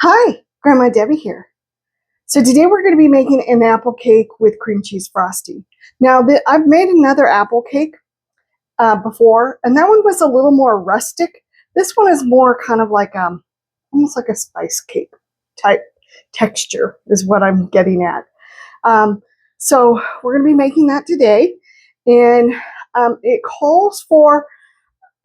Hi, Grandma Debbie here. So today we're going to be making an apple cake with cream cheese frosting. Now, I've made another apple cake before, and that one was a little more rustic. This one is more kind of like almost like a spice cake type texture is what I'm getting at. So we're going to be making that today, and it calls for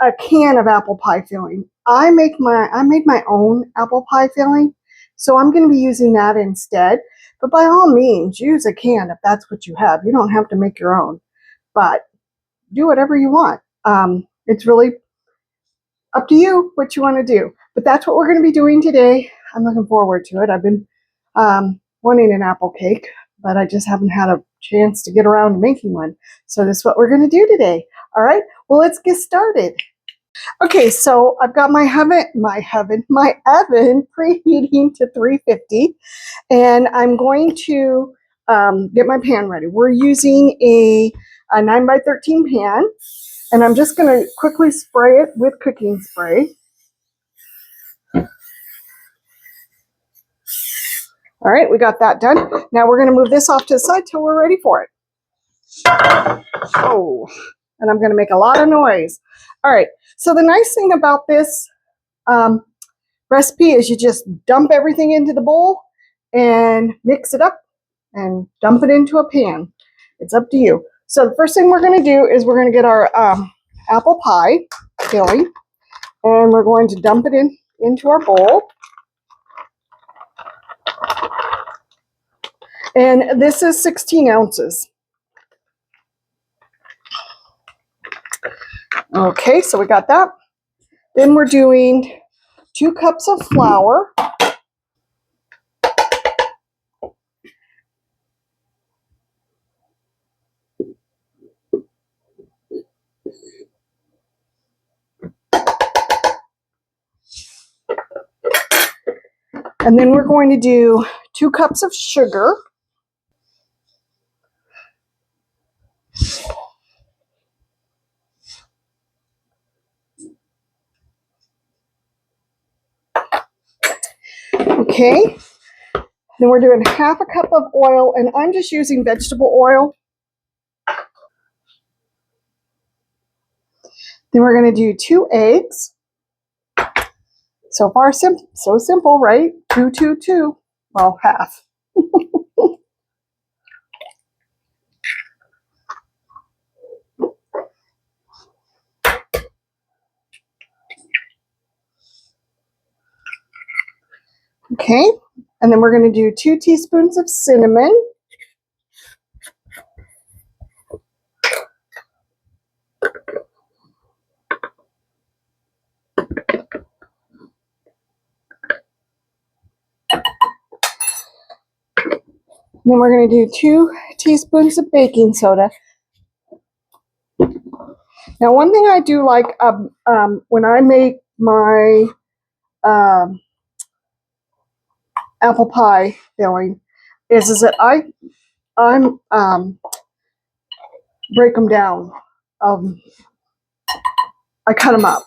a can of apple pie filling. I made my own apple pie filling, so I'm going to be using that instead. But by all means, use a can if that's what you have. You don't have to make your own, but do whatever you want. It's really up to you what you want to do. But that's what we're going to be doing today. I'm looking forward to it. I've been wanting an apple cake, but I just haven't had a chance to get around to making one. So this is what we're going to do today. All right, well, let's get started. Okay, so I've got my oven preheating to 350, and I'm going to get my pan ready. We're using a 9x13 pan, and I'm just going to quickly spray it with cooking spray. All right, we got that done. Now we're going to move this off to the side till we're ready for it. Oh, and I'm going to make a lot of noise. All right, so the nice thing about this recipe is you just dump everything into the bowl and mix it up and dump it into a pan. It's up to you. So the first thing we're going to do is we're going to get our apple pie filling, and we're going to dump it into our bowl. And this is 16 ounces. Okay, so we got that. Then we're doing 2 cups of flour. And then we're going to do 2 cups of sugar. Okay, then we're doing 1/2 cup of oil, and I'm just using vegetable oil. Then we're going to do 2 eggs. So far, so simple, right? 2, 2, 2. Well, half. Okay, and then we're going to do 2 teaspoons of cinnamon. Then we're going to do 2 teaspoons of baking soda. Now, one thing I do like when I make my apple pie filling is that I break them down. I cut them up.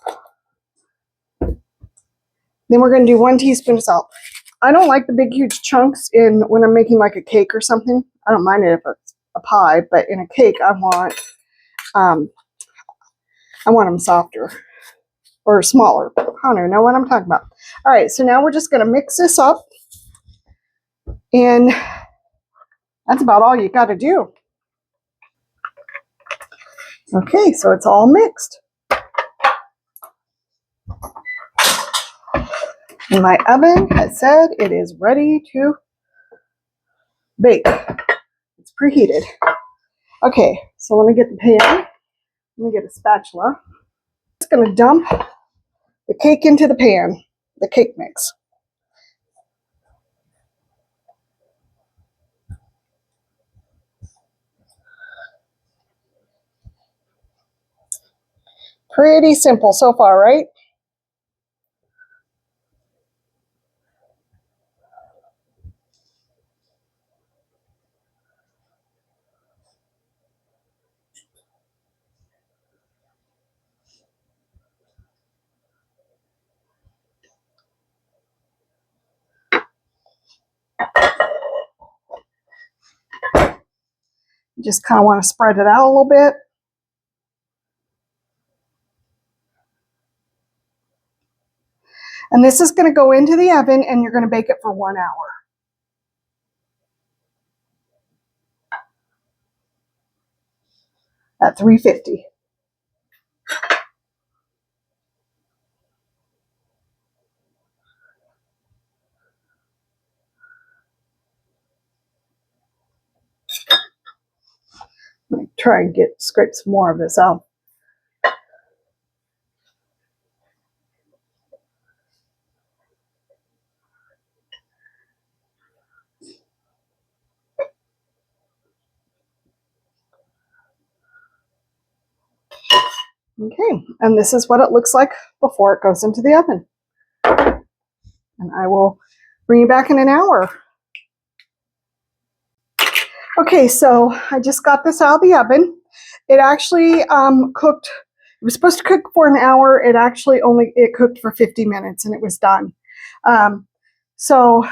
Then we're going to do 1 teaspoon of salt. I don't like the big, huge chunks when I'm making like a cake or something. I don't mind it if it's a pie, but in a cake, I want them softer or smaller. I don't even know what I'm talking about. All right, so now we're just going to mix this up, and that's about all you got to do. Okay, so it's all mixed. And my oven has said it is ready to bake. It's preheated. Okay, so let me get the pan. Let me get a spatula. Just going to dump the cake into the pan, the cake mix. Pretty simple so far, right? You just kind of want to spread it out a little bit. And this is going to go into the oven and you're going to bake it for 1 hour. At 350. Let me try and scrape some more of this out. Okay, and this is what it looks like before it goes into the oven. And I will bring you back in an hour. Okay, so I just got this out of the oven. It actually cooked. It was supposed to cook for an hour. It actually it cooked for 50 minutes and it was done. So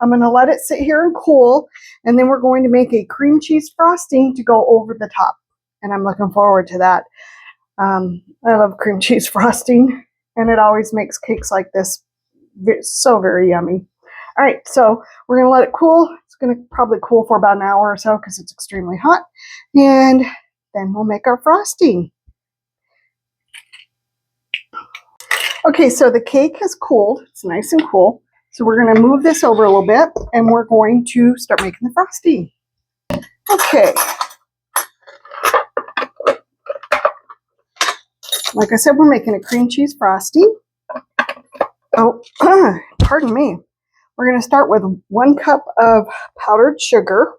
I'm going to let it sit here and cool, and then we're going to make a cream cheese frosting to go over the top. And I'm looking forward to that. I love cream cheese frosting, and it always makes cakes like this so very yummy. All right, so we're going to let it cool. It's going to probably cool for about an hour or so because it's extremely hot. And then we'll make our frosting. Okay, so the cake has cooled. It's nice and cool. So we're going to move this over a little bit, and we're going to start making the frosting. Okay. Like I said, we're making a cream cheese frosting. Oh, pardon me. We're going to start with 1 cup of powdered sugar.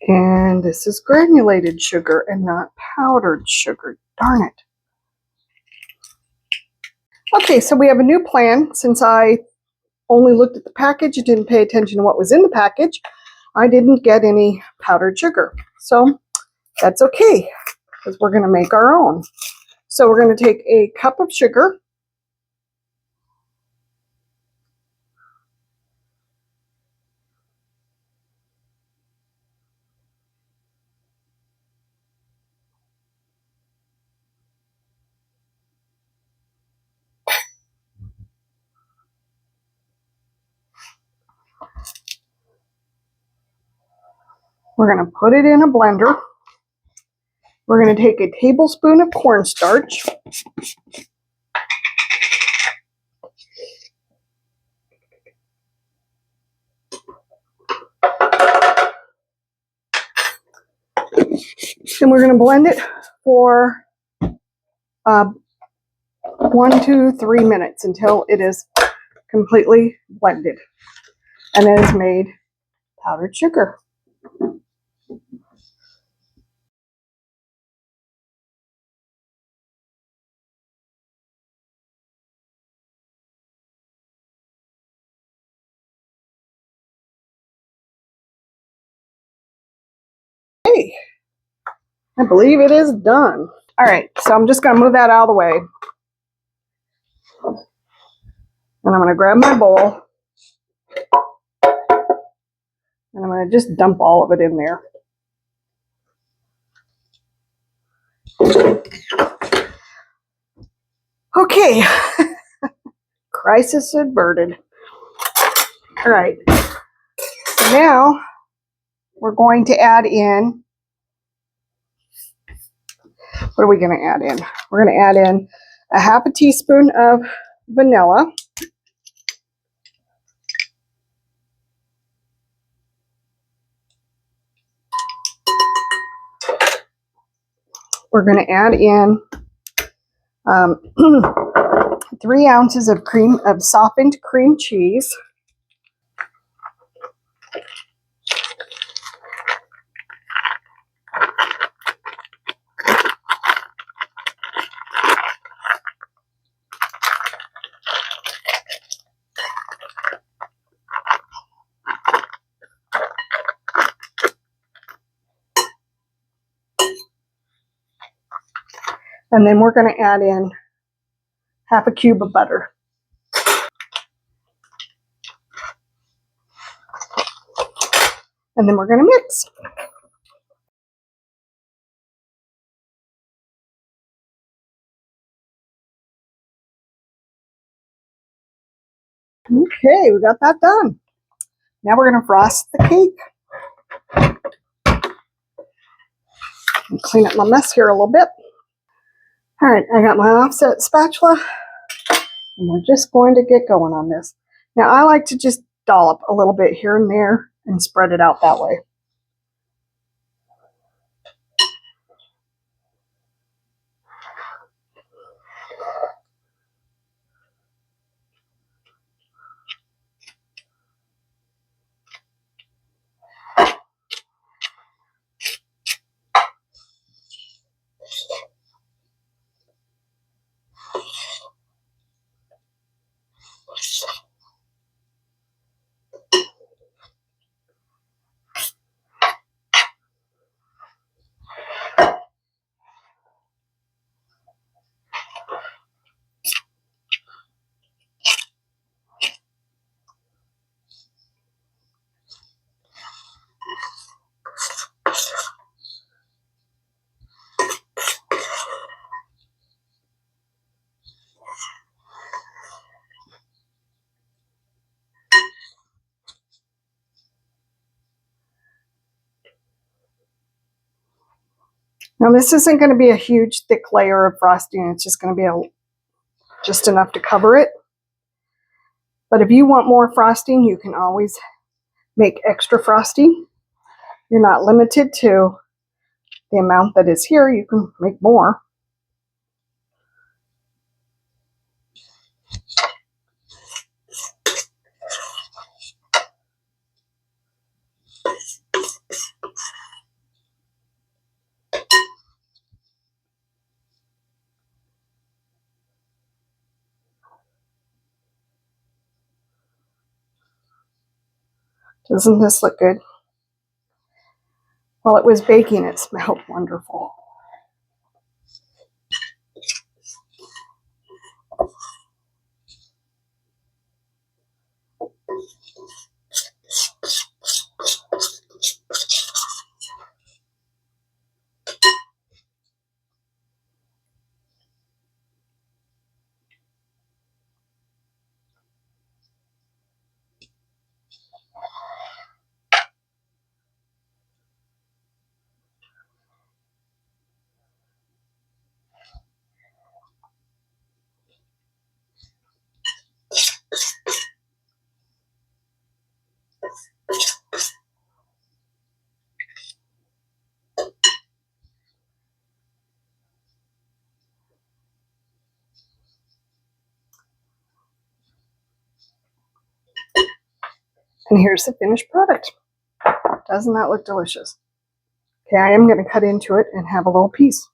And this is granulated sugar and not powdered sugar. Darn it. Okay, so we have a new plan. Since I only looked at the package and didn't pay attention to what was in the package, I didn't get any powdered sugar. So that's okay, because we're going to make our own. So we're going to take a cup of sugar. We're going to put it in a blender. We're going to take a tablespoon of cornstarch. And we're going to blend it for 1 to 3 minutes until it is completely blended. And it has made powdered sugar. Hey, I believe it is done. All right, so I'm just going to move that out of the way. And I'm going to grab my bowl. And I'm going to just dump all of it in there. Okay, crisis averted. All right, so now we're going to add in, what are we going to add in? We're going to add in a half a teaspoon of vanilla. We're going to add in 3 ounces of softened cream cheese. And then we're going to add in half a cube of butter. And then we're going to mix. Okay, we got that done. Now we're going to frost the cake. And clean up my mess here a little bit. All right, I got my offset spatula, and we're just going to get going on this. Now I like to just dollop a little bit here and there and spread it out that way. Now this isn't going to be a huge thick layer of frosting. It's just going to be just enough to cover it. But if you want more frosting, you can always make extra frosting. You're not limited to the amount that is here. You can make more. Doesn't this look good? While it was baking, it smelled wonderful. And here's the finished product. Doesn't that look delicious? Okay, I am going to cut into it and have a little piece.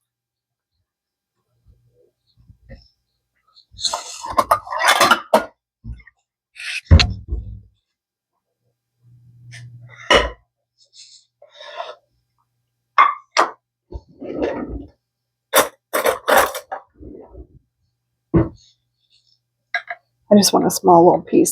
I just want a small little piece.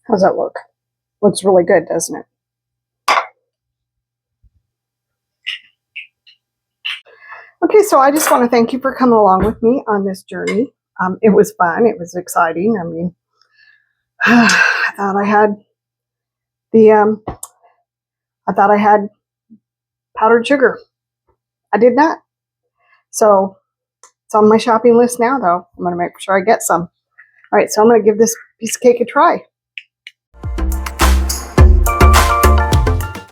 How's that look? Looks really good, doesn't it? Okay, so I just want to thank you for coming along with me on this journey. It was fun. It was exciting. I mean, I thought I had powdered sugar. I did not. So it's on my shopping list now, though. I'm going to make sure I get some. All right, so I'm going to give this piece of cake a try.